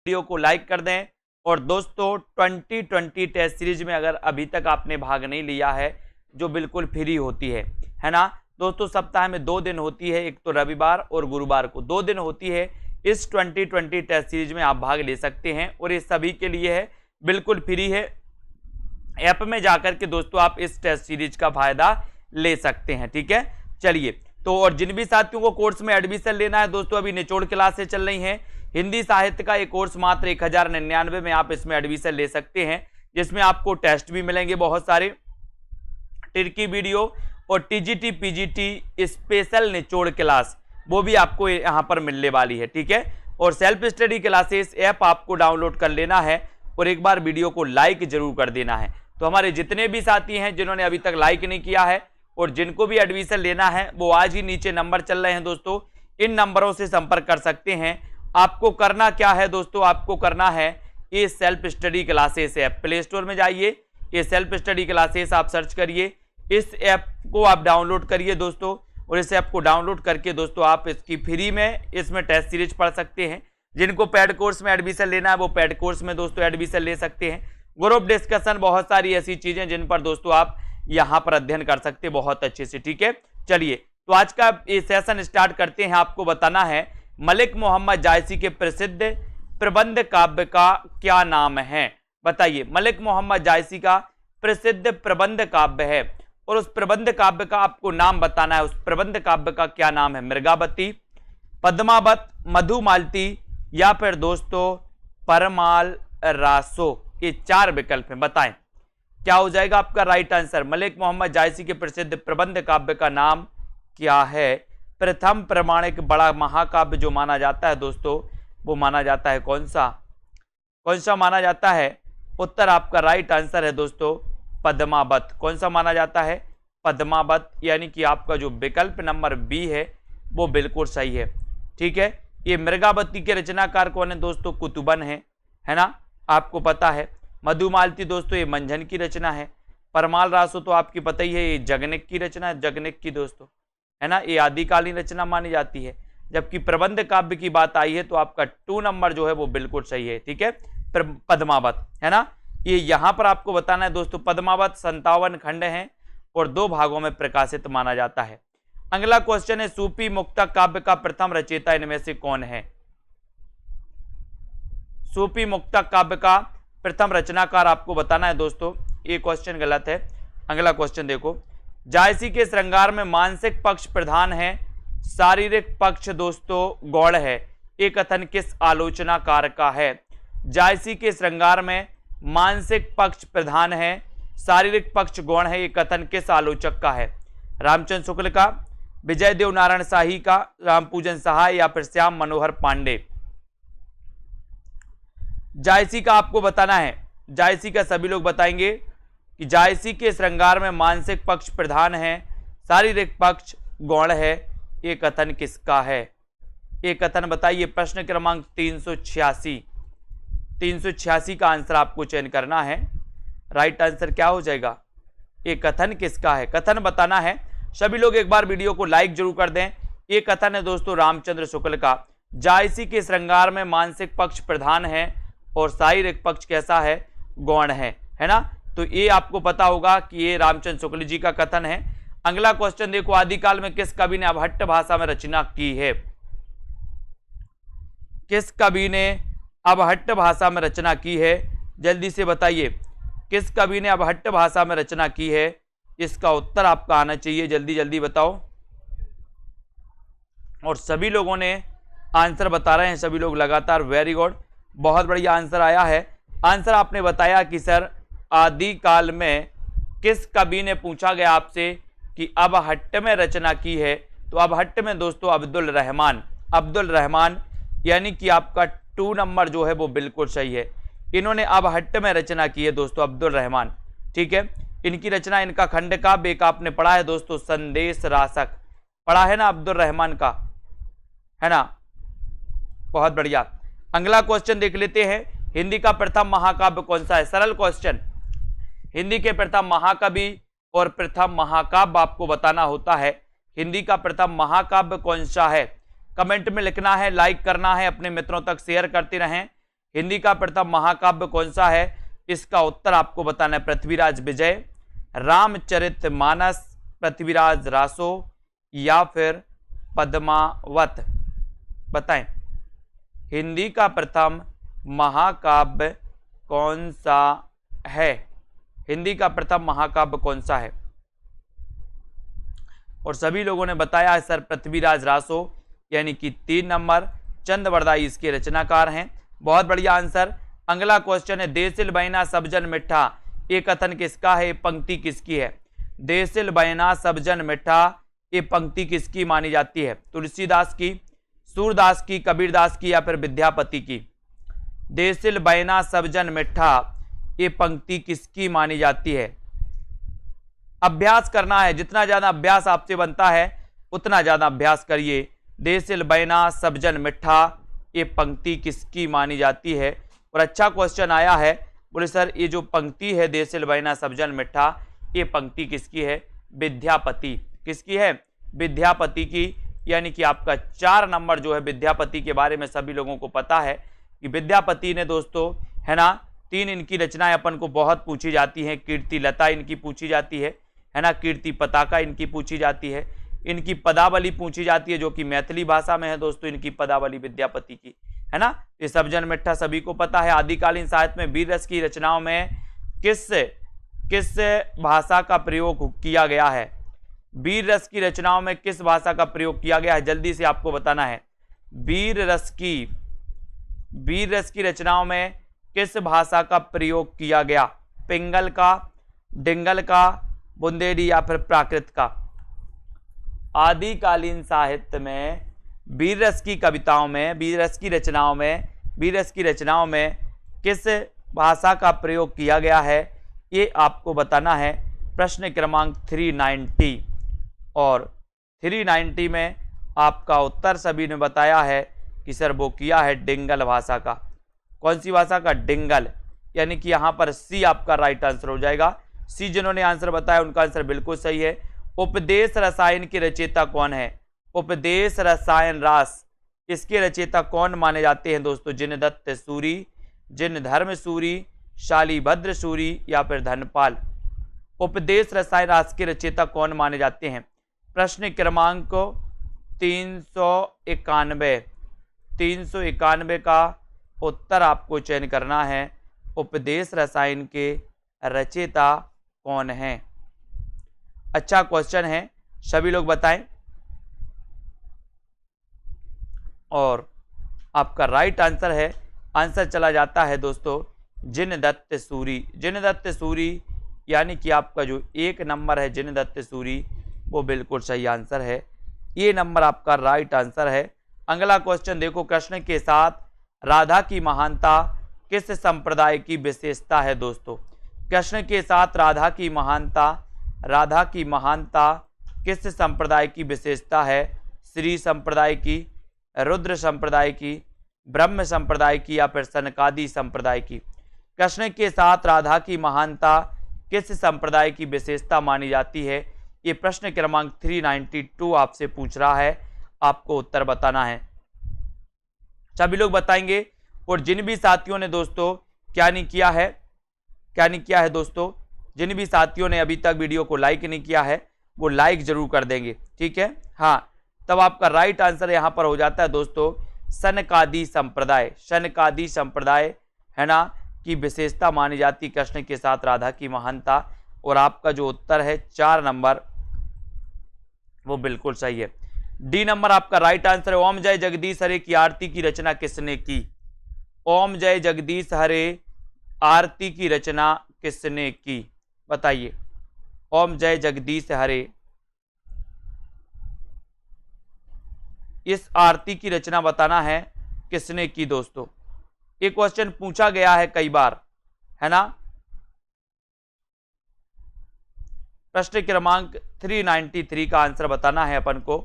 Video को like कर दें। और दोस्तों 2020 टेस्ट सीरीज में अगर अभी तक आपने भाग नहीं लिया है, जो बिल्कुल फ्री होती है ना दोस्तों, सप्ताह में 2 दिन होती है, एक तो रविवार और गुरुवार को 2 दिन होती है। इस 2020 टेस्ट सीरीज में आप भाग ले सकते हैं और ये सभी के लिए है, बिल्कुल फ्री है। ऐप में जाकर के दोस्तों आप इस टेस्ट सीरीज का फायदा ले सकते हैं। ठीक है, चलिए तो और जिन भी साथियों को कोर्स में एडमिशन लेना है दोस्तों, अभी निचोड़ क्लासेस चल रही हैं। हिंदी साहित्य का एक कोर्स मात्र 1099 में आप इसमें एडमिशन ले सकते हैं, जिसमें आपको टेस्ट भी मिलेंगे बहुत सारे, टिरकी वीडियो और टीजीटी पीजीटी स्पेशल निचोड़ क्लास वो भी आपको यहां पर मिलने वाली है। ठीक है, और सेल्फ स्टडी क्लासेस ऐप आपको डाउनलोड कर लेना है और एक बार वीडियो को लाइक जरूर कर देना है। तो हमारे जितने भी साथी हैं जिन्होंने अभी तक लाइक नहीं किया है और जिनको भी एडमिशन लेना है, वो आज ही नीचे नंबर चल रहे हैं दोस्तों, इन नंबरों से संपर्क कर सकते हैं। आपको करना क्या है दोस्तों, आपको करना है ये self study classes app, play store में जाइए, ये सेल्फ स्टडी क्लासेस आप सर्च करिए, इस ऐप को आप डाउनलोड करिए दोस्तों, और इस ऐप को डाउनलोड करके दोस्तों आप इसकी फ्री में इसमें टेस्ट सीरीज पढ़ सकते हैं। जिनको पेड कोर्स में एडमिशन लेना है वो पेड कोर्स में दोस्तों एडमिशन ले सकते हैं। ग्रुप डिस्कशन, बहुत सारी ऐसी चीजें जिन पर दोस्तों आप यहां पर अध्ययन कर सकते हैं बहुत अच्छे से। ठीक है, चलिए तो आज का ये सेशन स्टार्ट करते हैं। आपको बताना है मलिक मोहम्मद जायसी के प्रसिद्ध प्रबंध काव्य का क्या नाम है। बताइए, मलिक मोहम्मद जायसी का प्रसिद्ध प्रबंध काव्य है और उस प्रबंध काव्य का आपको नाम बताना है। उस प्रबंध काव्य का क्या नाम है? मृगावती, पद्मावत, मधुमालती या फिर दोस्तों परमाल रासो। ये 4 विकल्प हैं, बताएं क्या हो जाएगा आपका राइट आंसर। मलिक मोहम्मद जायसी के प्रसिद्ध प्रबंध काव्य का नाम क्या है? प्रथम प्रमाणिक बड़ा महाकाव्य जो माना जाता है दोस्तों, वो माना जाता है कौन सा माना जाता है? उत्तर आपका राइट आंसर है दोस्तों पद्मावत। कौन सा माना जाता है? पद्मावत, यानी कि आपका जो विकल्प नंबर बी है वो बिल्कुल सही है। ठीक है, ये मृगावती के रचनाकार कौन है दोस्तों? कुतुबन है ना, आपको पता है। मधुमालती दोस्तों ये मंझन की रचना है। परमाल रासो तो आपकी पता ही है, ये जगनिक की रचना है, जगनिक की दोस्तों, है ना, ये आदिकालीन रचना मानी जाती है। जबकि प्रबंध काव्य की बात आई है तो आपका 2 नंबर जो है वो बिल्कुल सही है। ठीक है, पद्मावत, है ना, ये यहां पर आपको बताना है दोस्तों। पद्मावत 57 खंड हैं और 2 भागों में प्रकाशित माना जाता है। अगला क्वेश्चन है, सूफी मुक्तक काव्य का प्रथम रचयिता इनमें से कौन है? सूफी मुक्तक काव्य का प्रथम रचनाकार आपको बताना है दोस्तों। ये क्वेश्चन गलत है। अगला क्वेश्चन देखो, जायसी के श्रृंगार में मानसिक पक्ष प्रधान है, शारीरिक पक्ष दोस्तों गौण है। ये कथन किस आलोचनाकार का है? जायसी के श्रृंगार में मानसिक पक्ष प्रधान है, शारीरिक पक्ष गौण है, ये कथन किस आलोचक का है? रामचंद्र शुक्ल का, विजय देव नारायण शाही का, रामपूजन सहाय या फिर श्याम मनोहर पांडे? जायसी का आपको बताना है। जायसी का सभी लोग बताएंगे कि जायसी के श्रृंगार में मानसिक पक्ष प्रधान है, शारीरिक पक्ष गौण है, ये कथन किसका है? ये कथन बताइए। प्रश्न क्रमांक 386 का आंसर आपको चयन करना है। राइट आंसर क्या हो जाएगा? ये कथन किसका है? कथन बताना है। सभी लोग एक बार वीडियो को लाइक जरूर कर दें। ये कथन है दोस्तों रामचंद्र शुक्ल का। जायसी के श्रृंगार में मानसिक पक्ष प्रधान है और शारीरिक पक्ष कैसा है? गौण है ना। तो ये आपको पता होगा कि ये रामचंद्र शुक्ल जी का कथन है। अगला क्वेश्चन देखो, आदिकाल में किस कवि ने अभट्ट भाषा में रचना की है? किस कवि ने अभट्ट भाषा में रचना की है? जल्दी से बताइए, किस कवि ने अभट्ट भाषा में रचना की है? इसका उत्तर आपका आना चाहिए, जल्दी जल्दी बताओ। और सभी लोगों ने आंसर बता रहे हैं, सभी लोग लगातार, वेरी गुड, बहुत बढ़िया आंसर आया है। आंसर आपने बताया कि सर आदिकाल में किस कवि ने पूछा गया आपसे कि अबहट्ट में रचना की है, तो अबहट्ट में दोस्तों अब्दुल रहमान, यानी कि आपका 2 नंबर जो है वो बिल्कुल सही है। इन्होंने अबहट्ट में रचना की है दोस्तों, अब्दुल रहमान। ठीक है, इनकी रचना, इनका खंड काव्य एक आपने पढ़ा है दोस्तों, संदेश रासक, पढ़ा है ना अब्दुल रहमान का, है ना, बहुत बढ़िया। अगला क्वेश्चन देख लेते हैं, हिंदी का प्रथम महाकाव्य कौन सा है? सरल क्वेश्चन, हिंदी के प्रथम महाकवि और प्रथम महाकाव्य आपको बताना होता है। हिंदी का प्रथम महाकाव्य कौन सा है? कमेंट में लिखना है, लाइक करना है, अपने मित्रों तक शेयर करते रहें। हिंदी का प्रथम महाकाव्य कौन सा है? इसका उत्तर आपको बताना है पृथ्वीराज विजय, रामचरितमानस, पृथ्वीराज रासो या फिर पद्मावत। बताएं, हिंदी का प्रथम महाकाव्य कौन सा है? हिंदी का प्रथम महाकाव्य कौन सा है? और सभी लोगों ने बताया है सर पृथ्वीराज रासो, यानी कि 3 नंबर। चंदवरदाई इसके रचनाकार हैं। बहुत बढ़िया आंसर। अगला क्वेश्चन है, देसिल बहना सब जन मिठा, ये कथन किसका है? ये पंक्ति किसकी है? देसिल बहना सब जन मिठा, ये पंक्ति किसकी मानी जाती है? तुलसीदास की, सूरदास की, कबीरदास की या फिर विद्यापति की? देसिल बहना सब जन मिठा, ये पंक्ति किसकी मानी जाती है? अभ्यास करना है, जितना ज्यादा अभ्यास आपसे बनता है उतना ज्यादा अभ्यास करिए। देसिल बहना सब जन मिठा, ये पंक्ति किसकी मानी जाती है? और अच्छा क्वेश्चन आया है, बोले सर ये जो पंक्ति है देसिल बहना सब जन मिठा, ये पंक्ति किसकी है? विद्यापति। किसकी है? विद्यापति की। यानी कि आपका 4 नंबर जो है विद्यापति के बारे में सभी लोगों को पता है कि विद्यापति ने दोस्तों, है ना, 3 इनकी रचनाएं अपन को बहुत पूछी जाती हैं। कीर्ति लता इनकी पूछी जाती है ना, कीर्ति पताका इनकी पूछी जाती है, इनकी पदावली पूछी जाती है जो कि मैथिली भाषा में है दोस्तों, इनकी पदावली विद्यापति की, है ना। ये सब जन मिठा सभी को पता है। आदिकालीन साहित्य में वीर रस की रचनाओं में किस भाषा का प्रयोग किया गया है? वीर रस की रचनाओं में किस भाषा का प्रयोग किया गया है? जल्दी से आपको बताना है। वीर रस की रचनाओं में किस भाषा का प्रयोग किया गया? पिंगल का, डिंगल का, बुंदेली या फिर प्राकृत का? आदिकालीन साहित्य में वीर रस की कविताओं में, वीर रस की रचनाओं में किस भाषा का प्रयोग किया गया है, ये आपको बताना है। प्रश्न क्रमांक 390। और 390 में आपका उत्तर सभी ने बताया है कि सर वो किया है डिंगल भाषा का। कौन सी भाषा का? डिंगल। यानी कि यहाँ पर सी आपका राइट आंसर हो जाएगा। सी जिन्होंने आंसर बताया उनका आंसर बिल्कुल सही है। उपदेश रसायन के रचयिता कौन है? उपदेश रसायन रास, इसके रचयिता कौन माने जाते हैं दोस्तों? जिनदत्त सूरी, जिनधर्म सूरी, शालीभद्र सूरी या फिर धनपाल? उपदेश रसायन रास के रचयिता कौन माने जाते हैं? प्रश्न क्रमांक 391 का उत्तर आपको चयन करना है। उपदेश रसायन के रचयिता कौन है? अच्छा क्वेश्चन है, सभी लोग बताएं। और आपका राइट आंसर है, आंसर चला जाता है दोस्तों जिनदत्त सूरी। जिनदत्त सूरी यानी कि आपका जो 1 नंबर है जिनदत्त सूरी, वो बिल्कुल सही आंसर है। ये नंबर आपका राइट आंसर है। अगला क्वेश्चन देखो, कृष्ण के साथ राधा की महानता किस संप्रदाय की विशेषता है दोस्तों? कृष्ण के साथ राधा की महानता किस संप्रदाय की विशेषता है? श्री संप्रदाय की, रुद्र संप्रदाय की, ब्रह्म संप्रदाय की या फिर सनकादि संप्रदाय की? कृष्ण के साथ राधा की महानता किस संप्रदाय की विशेषता मानी जाती है? ये प्रश्न क्रमांक 392 आपसे पूछ रहा है, आपको उत्तर बताना है। सभी लोग बताएंगे। और जिन भी साथियों ने दोस्तों क्या नहीं किया है दोस्तों, जिन भी साथियों ने अभी तक वीडियो को लाइक नहीं किया है वो लाइक जरूर कर देंगे, ठीक है। हाँ, तब आपका राइट आंसर यहाँ पर हो जाता है दोस्तों सनकादि संप्रदाय, है ना, की विशेषता मानी जाती कृष्ण के साथ राधा की महानता। और आपका जो उत्तर है 4 नंबर, वो बिल्कुल सही है। डी नंबर आपका राइट आंसर है। ओम जय जगदीश हरे की आरती की रचना किसने की? ओम जय जगदीश हरे आरती की रचना किसने की? बताइए। ओम जय जगदीश हरे, इस आरती की रचना बताना है किसने की दोस्तों। ये क्वेश्चन पूछा गया है कई बार, है ना। प्रश्न क्रमांक 393 का आंसर बताना है अपन को।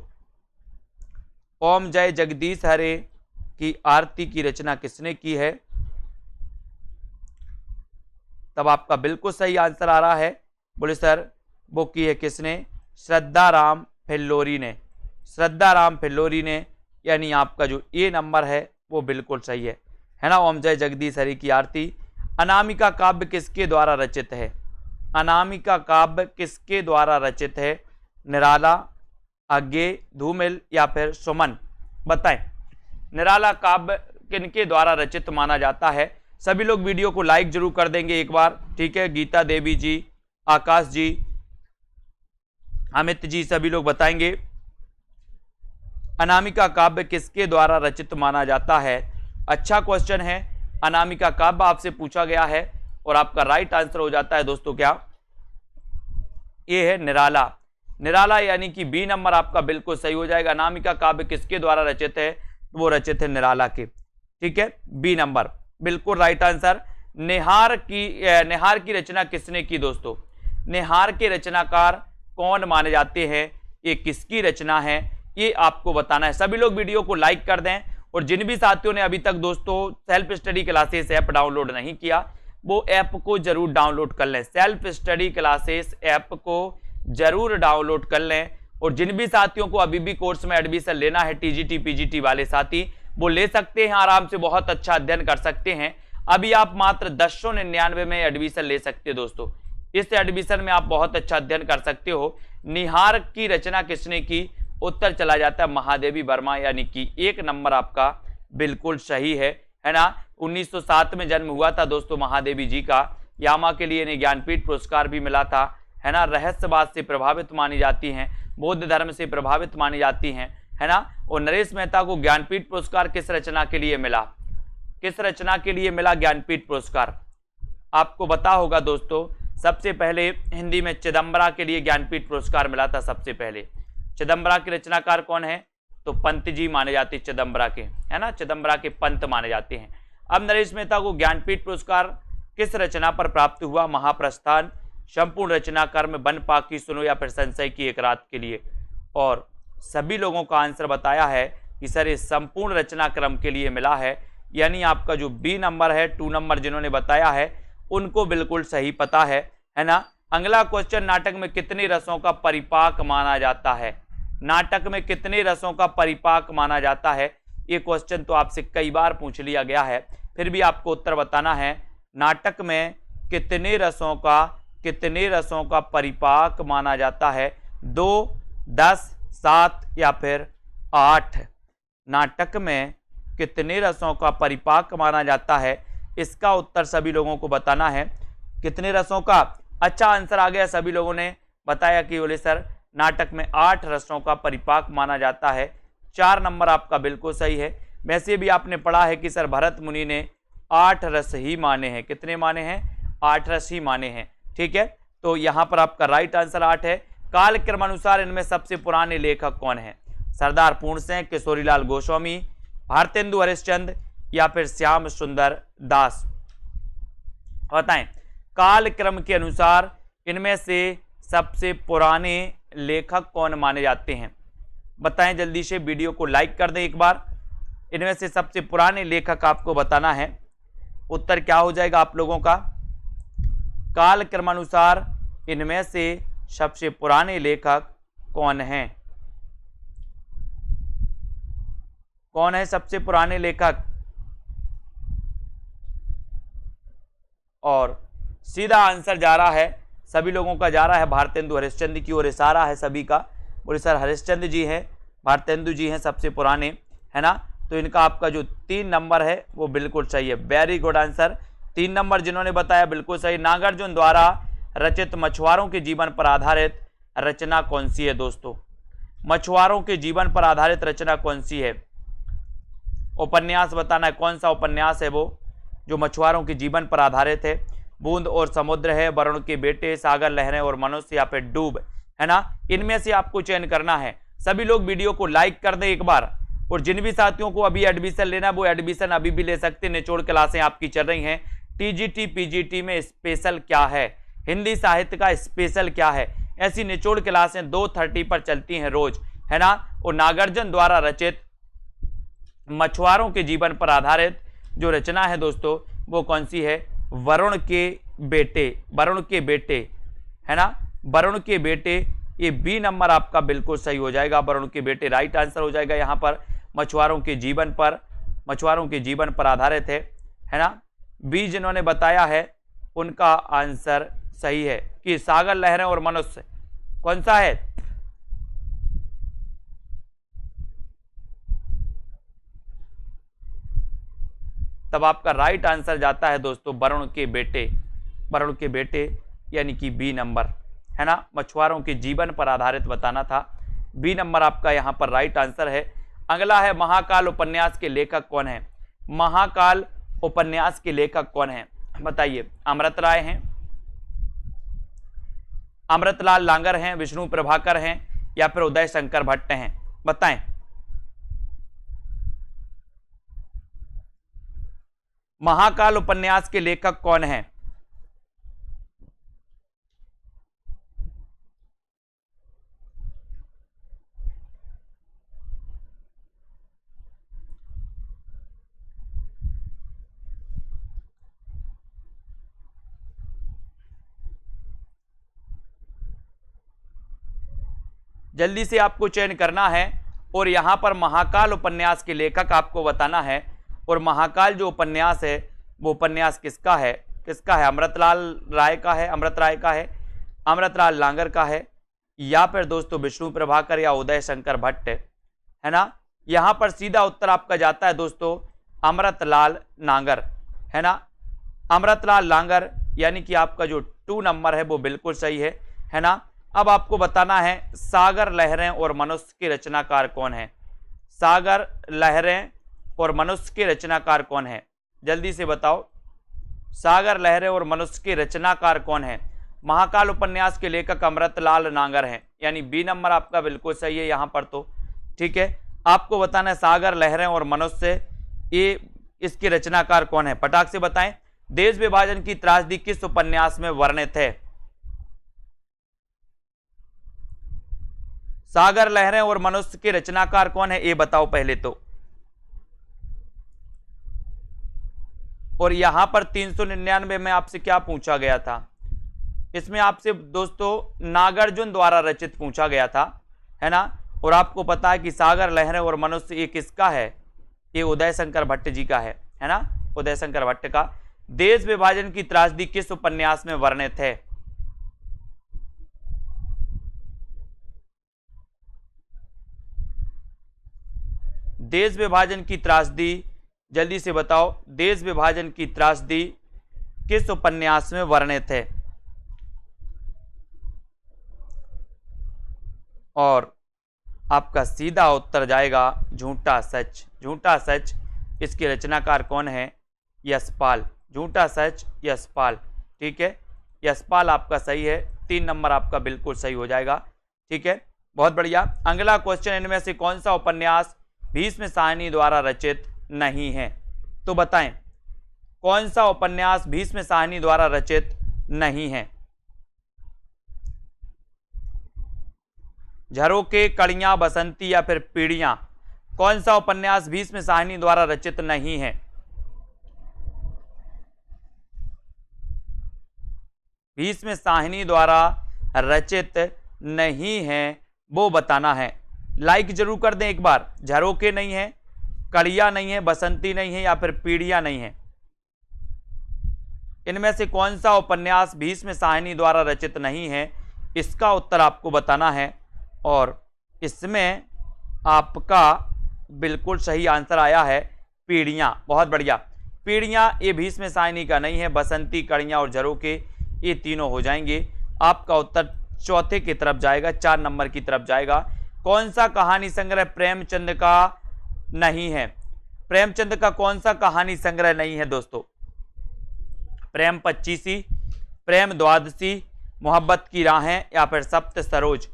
ओम जय जगदीश हरे की आरती की रचना किसने की है? तब आपका बिल्कुल सही आंसर आ रहा है। बोले सर वो की है किसने? श्रद्धाराम फिल्लोरी ने। श्रद्धाराम फिल्लोरी ने, यानी आपका जो ए नंबर है वो बिल्कुल सही है। है ना। ओम जय जगदीश हरि की आरती। अनामिका काव्य किसके द्वारा रचित है? अनामिका काव्य किसके द्वारा रचित है? निराला, अज्ञेय, धूमिल या फिर सुमन, बताएं। निराला काव्य किनके द्वारा रचित माना जाता है? सभी लोग वीडियो को लाइक जरूर कर देंगे एक बार, ठीक है। गीता देवी जी, आकाश जी, अमित जी, सभी लोग बताएंगे अनामिका काव्य किसके द्वारा रचित माना जाता है। अच्छा क्वेश्चन है। अनामिका काव्य आपसे पूछा गया है और आपका राइट आंसर हो जाता है दोस्तों क्या? ये है निराला। निराला यानी कि बी नंबर आपका बिल्कुल सही हो जाएगा। अनामिका काव्य किसके द्वारा रचित है? वो रचित है निराला के, ठीक है। बी नंबर बिल्कुल राइट आंसर। निहार की रचना किसने की दोस्तों? निहार के रचनाकार कौन माने जाते हैं? ये किसकी रचना है ये आपको बताना है। सभी लोग वीडियो को लाइक कर दें और जिन भी साथियों ने अभी तक दोस्तों self study classes app download नहीं किया वो ऐप को जरूर डाउनलोड कर लें। सेल्फ स्टडी क्लासेस ऐप को जरूर डाउनलोड कर लें। और जिन भी साथियों को अभी भी कोर्स में एडमिशन लेना है, टीजीटी पीजीटी वाले साथी, वो ले सकते हैं आराम से, बहुत अच्छा अध्ययन कर सकते हैं। अभी आप मात्र 1099 में एडमिशन ले सकते हैं दोस्तों। इस एडमिशन में आप बहुत अच्छा अध्ययन कर सकते हो। निहार की रचना किसने की? उत्तर चला जाता है महादेवी वर्मा, यानी कि एक नंबर आपका बिल्कुल सही है ना। 1907 में जन्म हुआ था दोस्तों महादेवी जी का। यामा के लिए इन्हें ज्ञानपीठ पुरस्कार भी मिला था, है ना। रहस्यवाद से प्रभावित मानी जाती हैं, बौद्ध धर्म से प्रभावित मानी जाती हैं, है ना। और नरेश मेहता को ज्ञानपीठ पुरस्कार किस रचना के लिए मिला? किस रचना के लिए मिला ज्ञानपीठ पुरस्कार? आपको पता होगा दोस्तों, सबसे पहले हिंदी में चिदंबरा के लिए ज्ञानपीठ पुरस्कार मिला था सबसे पहले। चिदंबरा के रचनाकार कौन है? तो पंत जी माने जाते हैं चिदंबरा के, है ना। चिदंबरा के पंत माने जाते हैं। अब नरेश मेहता को ज्ञानपीठ पुरस्कार किस रचना पर प्राप्त हुआ? महाप्रस्थान, संपूर्ण रचना, कर्म, बन पाकी, सुनो या फिर संशय की एक रात के लिए। और सभी लोगों का आंसर बताया है कि सर ये संपूर्ण रचना क्रम के लिए मिला है, यानी आपका जो बी नंबर है, 2 नंबर जिन्होंने बताया है उनको बिल्कुल सही पता है ना। अगला क्वेश्चन, नाटक में कितने रसों का परिपाक माना जाता है? नाटक में कितने रसों का परिपाक माना जाता है? ये क्वेश्चन तो आपसे कई बार पूछ लिया गया है, फिर भी आपको उत्तर बताना है। नाटक में कितने रसों का परिपाक माना जाता है? 2, 10, 7 या फिर 8? नाटक में कितने रसों का परिपाक माना जाता है? इसका उत्तर सभी लोगों को बताना है। कितने रसों का? अच्छा आंसर आ गया, सभी लोगों ने बताया कि बोले सर नाटक में 8 रसों का परिपाक माना जाता है। 4 नंबर आपका बिल्कुल सही है। वैसे भी आपने पढ़ा है कि सर भरत मुनि ने 8 रस ही माने हैं। कितने माने हैं? 8 रस ही माने हैं, ठीक है। तो यहाँ पर आपका राइट आंसर 8 है। काल क्रमानुसार इनमें सबसे पुराने लेखक कौन है? सरदार पूर्णसेन, किशोरीलाल गोस्वामी, भारतेंदु हरिश्चंद्र या फिर श्याम सुंदर दास? बताएं, काल क्रम के अनुसार इनमें से सबसे पुराने लेखक कौन माने जाते हैं? बताएं जल्दी से, वीडियो को लाइक कर दें एक बार। इनमें से सबसे पुराने लेखक आपको बताना है। उत्तर क्या हो जाएगा आप लोगों का? काल क्रमानुसार इनमें से सबसे पुराने लेखक कौन हैं? कौन है सबसे पुराने लेखक? और सीधा आंसर जा रहा है, सभी लोगों का जा रहा है भारतेंदु हरिश्चंद्र की ओर इशारा है सभी का। बोले सर हरिश्चंद्र जी हैं, भारतेंदु जी हैं सबसे पुराने, है ना। तो इनका आपका जो 3 नंबर है वो बिल्कुल सही है। Very good answer. 3 नंबर जिन्होंने बताया बिल्कुल सही। नागार्जुन द्वारा रचित मछुआरों के जीवन पर आधारित रचना कौन सी है दोस्तों? मछुआरों के जीवन पर आधारित रचना कौन सी है? उपन्यास बताना है, कौन सा उपन्यास है वो जो मछुआरों के जीवन पर आधारित है? बूंद और समुद्र है, वरुण के बेटे, सागर लहरें और मनुष्य या फिर डूब, है ना। इनमें से आपको चयन करना है। सभी लोग वीडियो को लाइक कर दें एक बार। और जिन भी साथियों को अभी एडमिशन लेना है वो एडमिशन अभी भी ले सकते हैं। निचोड़ क्लासें आपकी चल रही हैं। टीजीटी पीजीटी में स्पेशल क्या है? हिंदी साहित्य का स्पेशल क्या है? ऐसी निचोड़ क्लासें 2:30 पर चलती हैं रोज, है ना। और नागार्जुन द्वारा रचित मछुआरों के जीवन पर आधारित जो रचना है दोस्तों वो कौन सी है? वरुण के बेटे, वरुण के बेटे, है ना। वरुण के बेटे, ये बी नंबर आपका बिल्कुल सही हो जाएगा। वरुण के बेटे राइट आंसर हो जाएगा यहाँ पर। मछुआरों के जीवन पर मछुआरों के जीवन पर आधारित है ना। बी जिन्होंने बताया है उनका आंसर सही है कि सागर लहरें और मनुष्य। कौन सा है? तब आपका राइट आंसर जाता है दोस्तों वरुण के बेटे, वरुण के बेटे यानी कि बी नंबर, है ना। मछुआरों के जीवन पर आधारित बताना था, बी नंबर आपका यहां पर राइट आंसर है। अगला है महाकाल उपन्यास के लेखक कौन है? महाकाल उपन्यास के लेखक कौन है बताइए? अमृत राय हैं, अमृतलाल लांगर हैं, विष्णु प्रभाकर हैं या फिर उदय शंकर भट्ट हैं? बताएं। महाकाल उपन्यास के लेखक कौन हैं? जल्दी से आपको चयन करना है और यहां पर महाकाल उपन्यास के लेखक आपको बताना है। और महाकाल जो उपन्यास है वो उपन्यास किसका है? किसका है? अमृतलाल राय का है, अमृत राय का है, अमृतलाल लांगर का है या फिर दोस्तों विष्णु प्रभाकर या उदय शंकर भट्ट, है ना। यहां पर सीधा उत्तर आपका जाता है दोस्तों अमृतलाल नांगर, है ना। अमृतलाल लांगर यानी कि आपका जो 2 नंबर है वो बिल्कुल सही है ना। अब आपको बताना है सागर लहरें और मनुष्य के रचनाकार कौन है? सागर लहरें और मनुष्य के रचनाकार कौन है? जल्दी से बताओ, सागर लहरें और मनुष्य के रचनाकार कौन है? महाकाल उपन्यास के लेखक अमृतलाल नांगर हैं, यानी बी नंबर आपका बिल्कुल सही है यहां पर तो, ठीक है। आपको बताना है सागर लहरें और मनुष्य ये इसके रचनाकार कौन है? फटाक से बताएं। देश विभाजन की त्रासदी किस उपन्यास में वर्णित है? सागर लहरें और मनुष्य के रचनाकार कौन है ये बताओ पहले तो। और यहां पर 399 में आपसे क्या पूछा गया था? इसमें आपसे दोस्तों नागार्जुन द्वारा रचित पूछा गया था, है ना। और आपको पता है कि सागर लहरें और मनुष्य ये किसका है? ये उदय शंकर भट्ट जी का है ना, उदय शंकर भट्ट का। देश विभाजन की त्रासदी किस उपन्यास में वर्णित है? देश विभाजन की त्रासदी, जल्दी से बताओ, देश विभाजन की त्रासदी किस उपन्यास में वर्णित है? और आपका सीधा उत्तर जाएगा झूठा सच। झूठा सच इसके रचनाकार कौन है? यशपाल। झूठा सच यशपाल, ठीक है। यशपाल आपका सही है, 3 नंबर आपका बिल्कुल सही हो जाएगा, ठीक है। बहुत बढ़िया। अगला क्वेश्चन, इनमें से कौन सा उपन्यास भीष्म साहनी द्वारा रचित नहीं है? तो बताएं कौन सा उपन्यास भीष्म साहनी द्वारा रचित नहीं है? झरोके, कड़ियां, बसंती या फिर पीढ़ियां, कौन सा उपन्यास भीष्म साहनी द्वारा रचित नहीं है? भीष्म साहनी द्वारा रचित नहीं है वो बताना है। लाइक जरूर कर दें एक बार। झरोके नहीं है, कड़िया नहीं है, बसंती नहीं है या फिर पीढ़ियां नहीं है। इनमें से कौन सा उपन्यास भीष्म साहनी द्वारा रचित नहीं है, इसका उत्तर आपको बताना है। और इसमें आपका बिल्कुल सही आंसर आया है पीढ़ियां। बहुत बढ़िया। पीढ़ियां ये भीष्म साहनी का नहीं है। बसंती, कड़ियां और झरोके ये तीनों हो जाएंगे। आपका उत्तर चौथे की तरफ जाएगा, 4 नंबर की तरफ जाएगा। कौन सा कहानी संग्रह प्रेमचंद का नहीं है? प्रेमचंद का कौन सा कहानी संग्रह नहीं है दोस्तों? प्रेम 25, प्रेम द्वादशी, मोहब्बत की राहें या फिर सप्त सरोज,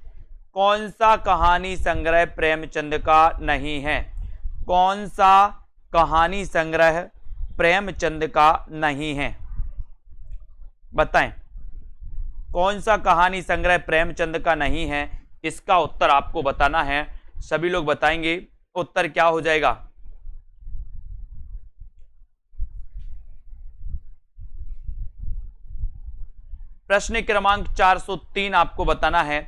कौन सा कहानी संग्रह प्रेमचंद का नहीं है? कौन सा कहानी संग्रह प्रेमचंद का नहीं है? बताएं कौन सा कहानी संग्रह प्रेमचंद का नहीं है, इसका उत्तर आपको बताना है। सभी लोग बताएंगे उत्तर क्या हो जाएगा। प्रश्न क्रमांक 403 आपको बताना है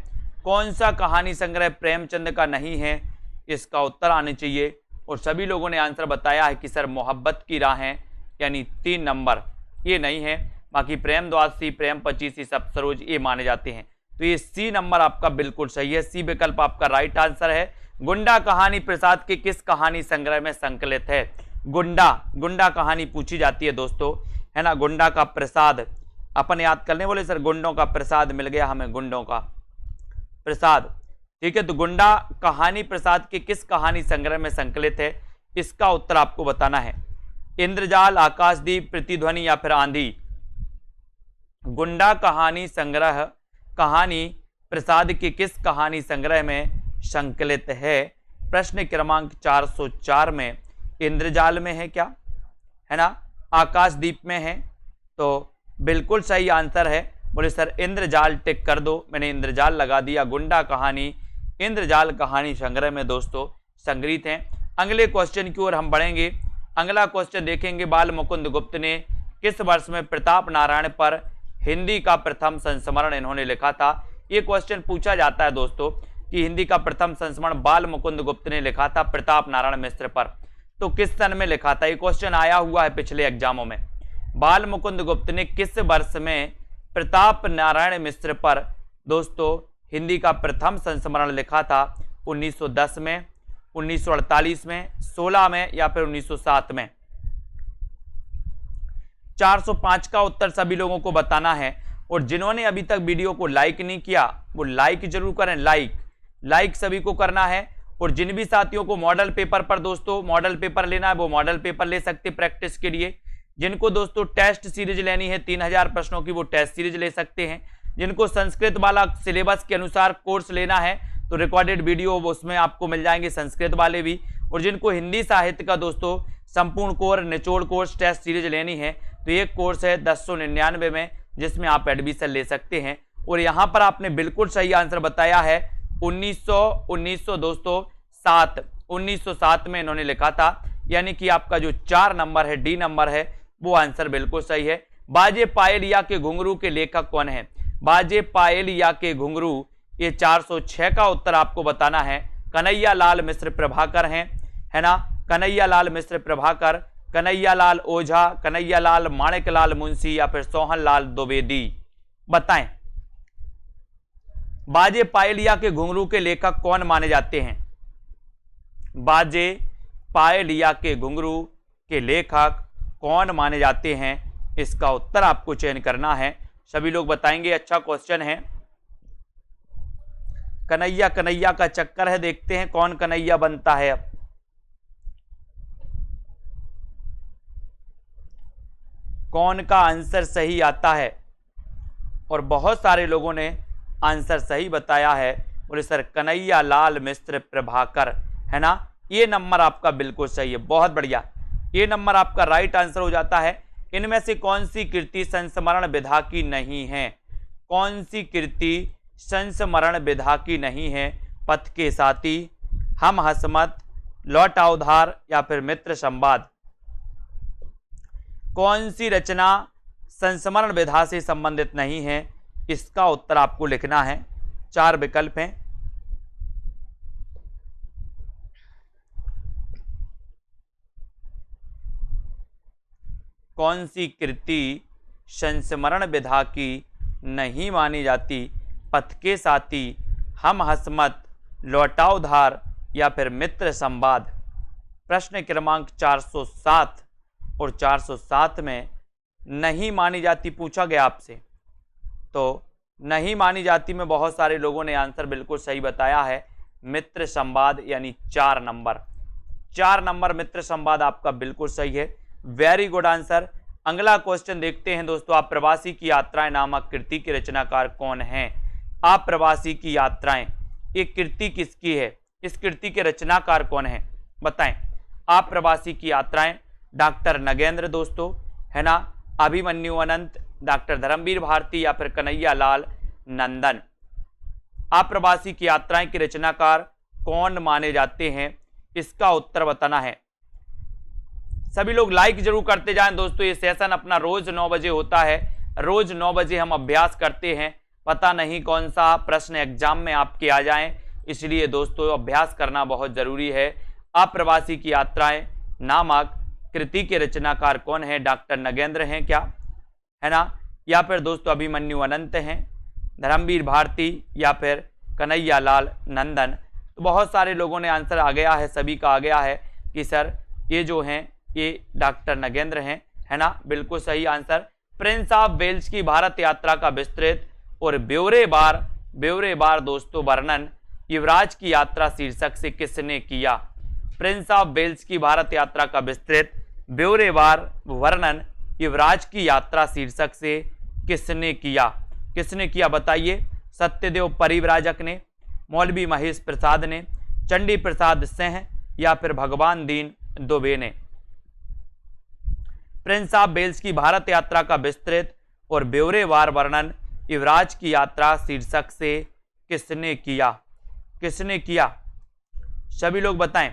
कौन सा कहानी संग्रह प्रेमचंद का नहीं है, इसका उत्तर आने चाहिए और सभी लोगों ने आंसर बताया है कि सर मोहब्बत की राहें यानी 3 नंबर, ये नहीं है। बाकी प्रेम द्वादशी, प्रेम पचीसी, सप्तरोज ये माने जाते हैं। तो ये सी नंबर आपका बिल्कुल सही है, सी विकल्प आपका राइट आंसर है। गुंडा कहानी प्रसाद के किस कहानी संग्रह में संकलित है? गुंडा कहानी पूछी जाती है दोस्तों, है ना। गुंडा का प्रसाद अपन याद करने बोले सर, गुंडों का प्रसाद मिल गया हमें, गुंडों का प्रसाद, ठीक है। तो गुंडा कहानी प्रसाद के किस कहानी संग्रह में संकलित है? इसका उत्तर आपको बताना है। इंद्रजाल, आकाशदीप, प्रतिध्वनि या फिर आंधी। गुंडा कहानी संग्रह कहानी प्रसाद के किस कहानी संग्रह में संकलित है? प्रश्न क्रमांक 404 में। इंद्रजाल में है क्या, है ना, आकाशदीप में है? तो बिल्कुल सही आंसर है। बोले सर इंद्रजाल टिक कर दो, मैंने इंद्रजाल लगा दिया। गुंडा कहानी इंद्रजाल कहानी संग्रह में दोस्तों संग्रहित है। अगले क्वेश्चन की ओर हम बढ़ेंगे। अगला क्वेश्चन देखेंगे, बाल मुकुंद गुप्त ने किस वर्ष में प्रताप नारायण पर हिंदी का प्रथम संस्मरण इन्होंने लिखा था? ये क्वेश्चन पूछा जाता है दोस्तों कि हिंदी का प्रथम संस्मरण बाल मुकुंद गुप्त ने लिखा था प्रताप नारायण मिश्र पर, तो किस सन में लिखा था? ये क्वेश्चन आया हुआ है पिछले एग्जामों में। बाल मुकुंद गुप्त ने किस वर्ष में प्रताप नारायण मिश्र पर दोस्तों हिंदी का प्रथम संस्मरण लिखा था? 1910 में, 1948 में, 16 में या फिर 1907 में? 405 का उत्तर सभी लोगों को बताना है। और जिन्होंने अभी तक वीडियो को लाइक नहीं किया वो लाइक जरूर करें, लाइक सभी को करना है। और जिन भी साथियों को मॉडल पेपर पर दोस्तों मॉडल पेपर लेना है वो मॉडल पेपर ले सकते प्रैक्टिस के लिए। जिनको दोस्तों टेस्ट सीरीज लेनी है 3000 प्रश्नों की वो टेस्ट सीरीज ले सकते हैं। जिनको संस्कृत वाला सिलेबस के अनुसार कोर्स लेना है तो रिकॉर्डेड वीडियो उसमें आपको मिल जाएंगे संस्कृत वाले भी। और जिनको हिंदी साहित्य का दोस्तों संपूर्ण कोर्स निचोड़ कोर्स टेस्ट सीरीज लेनी है तो एक कोर्स है 1099 में जिसमें आप एडमिशन ले सकते हैं। और यहाँ पर आपने बिल्कुल सही आंसर बताया है 1907 में इन्होंने लिखा था, यानी कि आपका जो 4 नंबर है डी नंबर है वो आंसर बिल्कुल सही है। बाजे पायलिया के घुंघरू के लेखक कौन है? बाजे पायलिया के घुंघरू, ये 406 का उत्तर आपको बताना है। कन्हैया लाल मिश्र प्रभाकर हैं, है ना, कन्हैया लाल मिश्र प्रभाकर, कन्हैया लाल ओझा, कन्हैया लाल माणिक लाल मुंशी या फिर सोहन लाल द्विवेदी? बताएं। बाजे पायलिया के घुंघरू के लेखक कौन माने जाते हैं? बाजे पायलिया के घुंघरू के लेखक कौन माने जाते हैं? इसका उत्तर आपको चयन करना है। सभी लोग बताएंगे। अच्छा क्वेश्चन है। कन्हैया कन्हैया का चक्कर है, देखते हैं कौन कन्हैया बनता है। अब कौन का आंसर सही आता है? और बहुत सारे लोगों ने आंसर सही बताया है। बोले सर कन्हैया लाल मिश्र प्रभाकर, है ना, ये नंबर आपका बिल्कुल सही है, बहुत बढ़िया, ये नंबर आपका राइट आंसर हो जाता है। इनमें से कौन सी कृति संस्मरण विधा की नहीं है? कौन सी कृति संस्मरण विधा की नहीं है? पथ के साथी, हम हसमत, लौटा उधार या फिर मित्र संवाद? कौन सी रचना संस्मरण विधा से संबंधित नहीं है? इसका उत्तर आपको लिखना है। 4 विकल्प हैं। कौन सी कृति संस्मरण विधा की नहीं मानी जाती? पथ के साथी, हम हसमत, लौटा उधार या फिर मित्र संवाद? प्रश्न क्रमांक 407 और 407 में नहीं मानी जाती पूछा गया आपसे, तो नहीं मानी जाती में बहुत सारे लोगों ने आंसर बिल्कुल सही बताया है, मित्र संवाद यानी 4 नंबर। 4 नंबर मित्र संवाद आपका बिल्कुल सही है, वेरी गुड आंसर। अगला क्वेश्चन देखते हैं दोस्तों। आप प्रवासी की यात्राएं नामक कृति के रचनाकार कौन हैं? आप प्रवासी की यात्राएं, ये कृति किसकी है? इस कृति के रचनाकार कौन है? बताएं। आप प्रवासी की यात्राएं, डॉक्टर नगेंद्र दोस्तों, है ना, अभिमन्यु अनंत, डॉक्टर धर्मवीर भारती या फिर कन्हैया लाल नंदन? आप प्रवासी की यात्राएं के रचनाकार कौन माने जाते हैं? इसका उत्तर बताना है। सभी लोग लाइक जरूर करते जाएं दोस्तों। ये सेशन अपना रोज 9 बजे होता है, रोज 9 बजे हम अभ्यास करते हैं। पता नहीं कौन सा प्रश्न एग्जाम में आपके आ जाएं, इसलिए दोस्तों अभ्यास करना बहुत जरूरी है। अप्रवासी की यात्राएं नामक कृति के रचनाकार कौन है? डॉक्टर नगेंद्र हैं क्या, है ना, या फिर दोस्तों अभिमन्यु अनंत हैं, धर्मवीर भारती या फिर कन्हैया लाल नंदन। तो बहुत सारे लोगों ने आंसर आ गया है, सभी का आ गया है कि सर ये जो हैं ये डॉक्टर नगेंद्र हैं, है ना, बिल्कुल सही आंसर। प्रिंस ऑफ वेल्स की भारत यात्रा का विस्तृत और ब्यौरेवार दोस्तों वर्णन युवराज की यात्रा शीर्षक से किसने किया? प्रिंस ऑफ वेल्स की भारत यात्रा का विस्तृत ब्यौरेवार वर्णन युवराज की यात्रा शीर्षक से किसने किया? किसने किया बताइए? सत्यदेव परिव्राजक ने, मौलवी महेश प्रसाद ने, चंडी प्रसाद सिंह या फिर भगवान दीन दुबे ने। प्रिंस ऑफ वेल्स की भारत यात्रा का विस्तृत और ब्यौरेवार वर्णन युवराज की यात्रा शीर्षक से किसने किया? किसने किया? सभी लोग बताएं।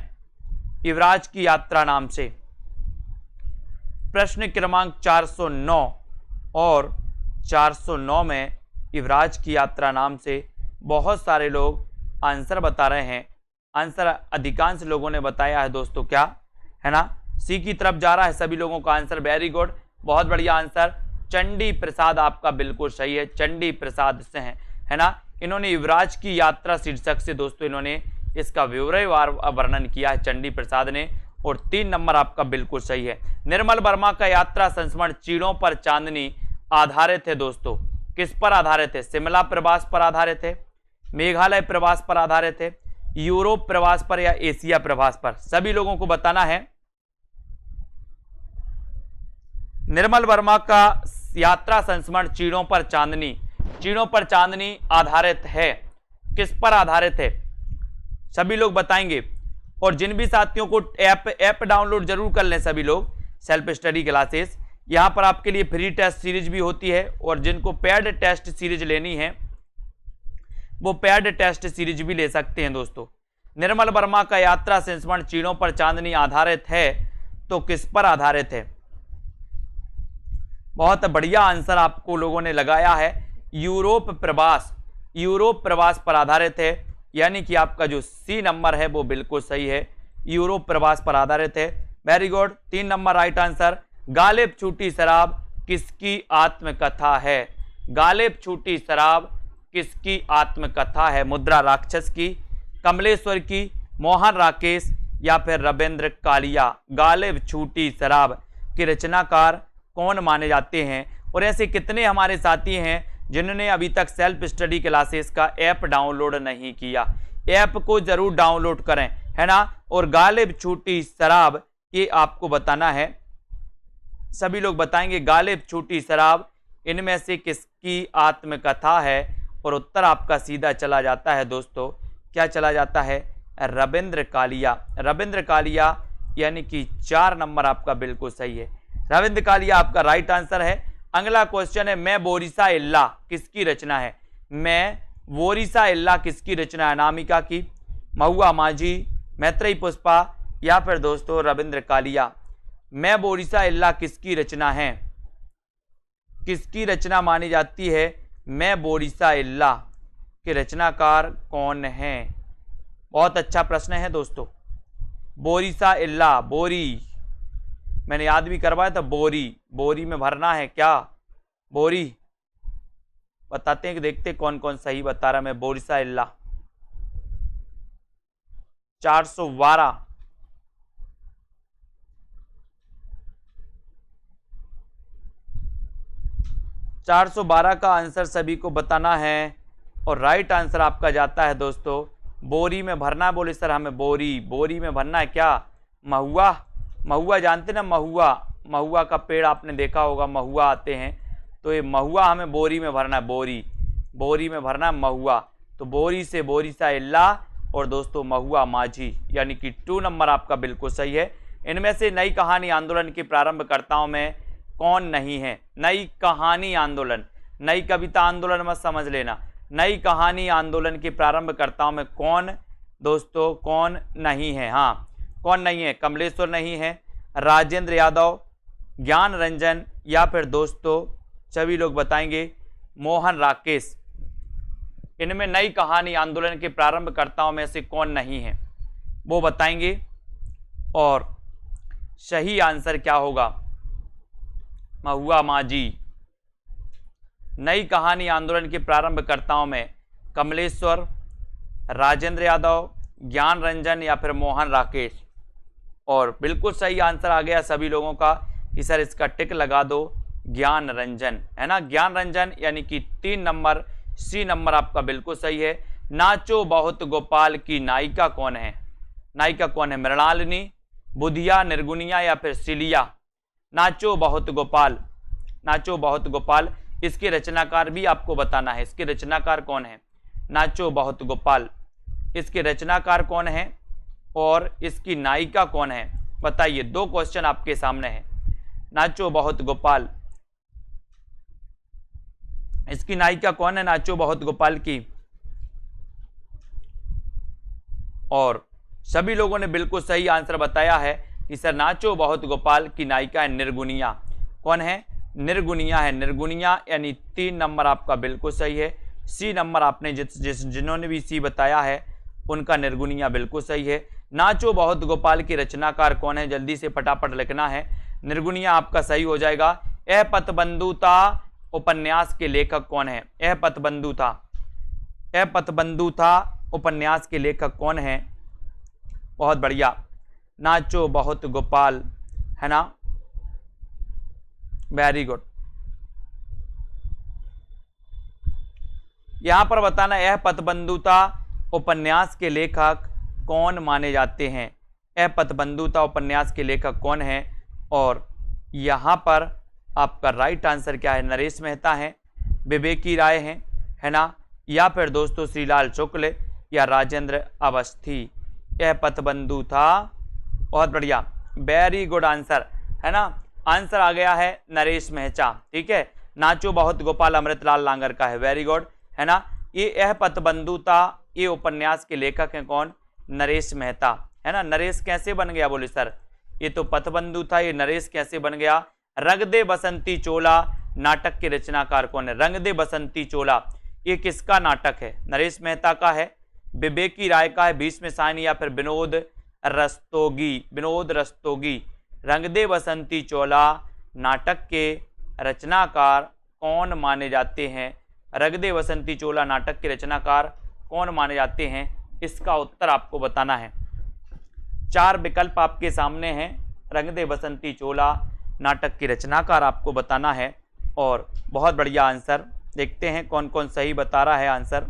युवराज की यात्रा नाम से। प्रश्न क्रमांक 409 और 409 में युवराज की यात्रा नाम से बहुत सारे लोग आंसर बता रहे हैं। आंसर अधिकांश लोगों ने बताया है दोस्तों, क्या है ना, सी की तरफ जा रहा है सभी लोगों का आंसर। वेरी गुड, बहुत बढ़िया आंसर। चंडी प्रसाद आपका बिल्कुल सही है, चंडी प्रसाद से है ना। इन्होंने युवराज की यात्रा शीर्षक से दोस्तों इन्होंने इसका विवरणवार वर्णन किया है, चंडी प्रसाद ने, और 3 नंबर आपका बिल्कुल सही है। निर्मल वर्मा का यात्रा संस्मरण चीड़ों पर चांदनी आधारित है दोस्तों। किस पर आधारित है? शिमला प्रवास पर आधारित है, मेघालय प्रवास पर आधारित है, यूरोप प्रवास पर या एशिया प्रवास पर? सभी लोगों को बताना है। निर्मल वर्मा का यात्रा संस्मरण चीड़ों पर चांदनी आधारित है। किस पर आधारित है? सभी लोग बताएंगे। और जिन भी साथियों को ऐप डाउनलोड जरूर कर लें सभी लोग, सेल्फ स्टडी क्लासेस, यहां पर आपके लिए फ्री टेस्ट सीरीज भी होती है, और जिनको पेड टेस्ट सीरीज लेनी है वो पेड टेस्ट सीरीज भी ले सकते हैं दोस्तों। निर्मल वर्मा का यात्रा संस्मरण चीड़ों पर चांदनी आधारित है, तो किस पर आधारित है? बहुत बढ़िया आंसर आपको लोगों ने लगाया है, यूरोप प्रवास पर आधारित है, यानी कि आपका जो सी नंबर है वो बिल्कुल सही है, यूरोप प्रवास पर आधारित है। Very good, 3 number right answer. Ghalib छूटी शराब किसकी आत्मकथा है? गालिब छूटी शराब किसकी आत्मकथा है? मुद्रा राक्षस की, कमलेश्वर की, मोहन राकेश या फिर रविंद्र कालिया? गालिब छूटी शराब के रचनाकार कौन माने जाते हैं? और ऐसे कितने हमारे साथी हैं जिन्होंने अभी तक सेल्फ स्टडी क्लासेस का ऐप डाउनलोड नहीं किया? ऐप को जरूर डाउनलोड करें, है ना। और गालिब छूटी शराब ये आपको बताना है, सभी लोग बताएंगे गालिब छूटी शराब इनमें से किसकी आत्मकथा है? और उत्तर आपका सीधा चला जाता है दोस्तों, क्या चला जाता है? रविंद्र कालिया, यानी कि 4 नंबर आपका बिल्कुल सही है, रविंद्र कालिया आपका राइट आंसर है। अगला क्वेश्चन है, मैं बोरिसा इल्ला किसकी रचना है? मैं बोरिसा इल्ला किसकी रचना है? अनामिका की, महुआ माझी, मैत्रेयी पुष्पा या फिर दोस्तों रविंद्र कालिया? मैं बोरिसा इल्ला किसकी रचना है? किसकी रचना मानी जाती है? मैं बोरिसा इल्ला के रचनाकार कौन है? बहुत अच्छा प्रश्न है दोस्तों। बोरिसा इल्ला, बोरी मैंने याद भी करवाया था, बोरी में भरना है क्या? बोरी बताते हैं कि देखते कौन कौन सही बता रहा। मैं बोरिसा इल्ला 412, का आंसर सभी को बताना है। और राइट आंसर आपका जाता है दोस्तों, बोरी में भरना। बोले सर हमें बोरी में भरना है क्या? महुआ जानते ना, महुआ का पेड़ आपने देखा होगा, महुआ आते हैं, तो ये महुआ हमें बोरी में भरना है, बोरी में भरना है महुआ। तो बोरी से बोरिसा इल्ला और दोस्तों महुआ माझी, यानी कि 2 नंबर आपका बिल्कुल सही है। इनमें से नई कहानी आंदोलन के प्रारंभकर्ताओं में कौन नहीं है? नई कहानी आंदोलन, नई कविता आंदोलन मत समझ लेना, नई कहानी आंदोलन के प्रारंभकर्ताओं में कौन दोस्तों कौन नहीं है? हाँ, कौन नहीं है? कमलेश्वर नहीं है, राजेंद्र यादव, ज्ञान रंजन या फिर दोस्तों सभी लोग बताएंगे मोहन राकेश। इनमें नई कहानी आंदोलन के प्रारंभकर्ताओं में से कौन नहीं है वो बताएंगे। और सही आंसर क्या होगा? महुआ माझी। नई कहानी आंदोलन के प्रारंभकर्ताओं में कमलेश्वर, राजेंद्र यादव, ज्ञान रंजन या फिर मोहन राकेश। और बिल्कुल सही आंसर आ गया सभी लोगों का कि सर इसका टिक लगा दो, ज्ञान रंजन, है ना, ज्ञान रंजन, यानी कि 3 नंबर, सी नंबर आपका बिल्कुल सही है। नाचो बहुत गोपाल की नायिका कौन है? नायिका कौन है? मृणालिनी, बुधिया, निर्गुनिया या फिर सिलिया? नाचो बहुत गोपाल, नाचो बहुत गोपाल, इसके रचनाकार भी आपको बताना है। इसके रचनाकार कौन है? नाचो बहुत गोपाल, इसके रचनाकार कौन है और इसकी नायिका कौन है? बताइए, 2 क्वेश्चन आपके सामने है। नाचो बहुत गोपाल, इसकी नायिका कौन है नाचो बहुत गोपाल की? और सभी लोगों ने बिल्कुल सही आंसर बताया है कि सर नाचो बहुत गोपाल की नायिका है निर्गुनिया। कौन है? निर्गुनिया है। निर्गुनिया, यानी 3 नंबर आपका बिल्कुल सही है। सी नंबर आपने जिन्होंने भी सी बताया है उनका निर्गुनिया बिल्कुल सही है। नाचो बहुत गोपाल की रचनाकार कौन है? जल्दी से फटाफट लिखना है। निर्गुनिया आपका सही हो जाएगा। यह पथबंधुता उपन्यास के लेखक कौन है? यह पथबंधुता, यह पथबंधुता उपन्यास के लेखक कौन है? बहुत बढ़िया, नाचो बहुत गोपाल, है ना, वेरी गुड। यहां पर बताना, यह पथबंधुता उपन्यास के लेखक कौन माने जाते हैं? यह पथबंधुता उपन्यास के लेखक कौन है? और यहां पर आपका राइट आंसर क्या है? नरेश मेहता है, विवेकी राय है ना, या फिर दोस्तों श्रीलाल शुक्ल या राजेंद्र अवस्थी? यह पथबंधु था। बहुत बढ़िया, वेरी गुड आंसर, है ना। आंसर आ गया है नरेश मेहता, ठीक है। नाचो बहुत गोपाल अमृतलाल लांगर का है, वेरी गुड, है ना। ये यह पथबंधुता, ये उपन्यास के लेखक हैं कौन? नरेश मेहता, है ना। नरेश कैसे बन गया? बोले सर ये तो पथबंधु था, ये नरेश कैसे बन गया? रंग दे बसंती चोला नाटक के रचनाकार कौन है? रंग दे बसंती चोला ये किसका नाटक है? नरेश मेहता का है, विवेकी राय का है, भीष्म साहनी या फिर विनोद रस्तोगी? विनोद रस्तोगी। रंग दे बसंती चोला नाटक के रचनाकार कौन माने जाते हैं? रंग दे बसंती चोला नाटक के रचनाकार कौन माने जाते हैं? इसका उत्तर आपको बताना है। 4 विकल्प आपके सामने हैं। रंग दे बसंती चोला नाटक की रचनाकार आपको बताना है। और बहुत बढ़िया आंसर, देखते हैं कौन कौन सही बता रहा है आंसर।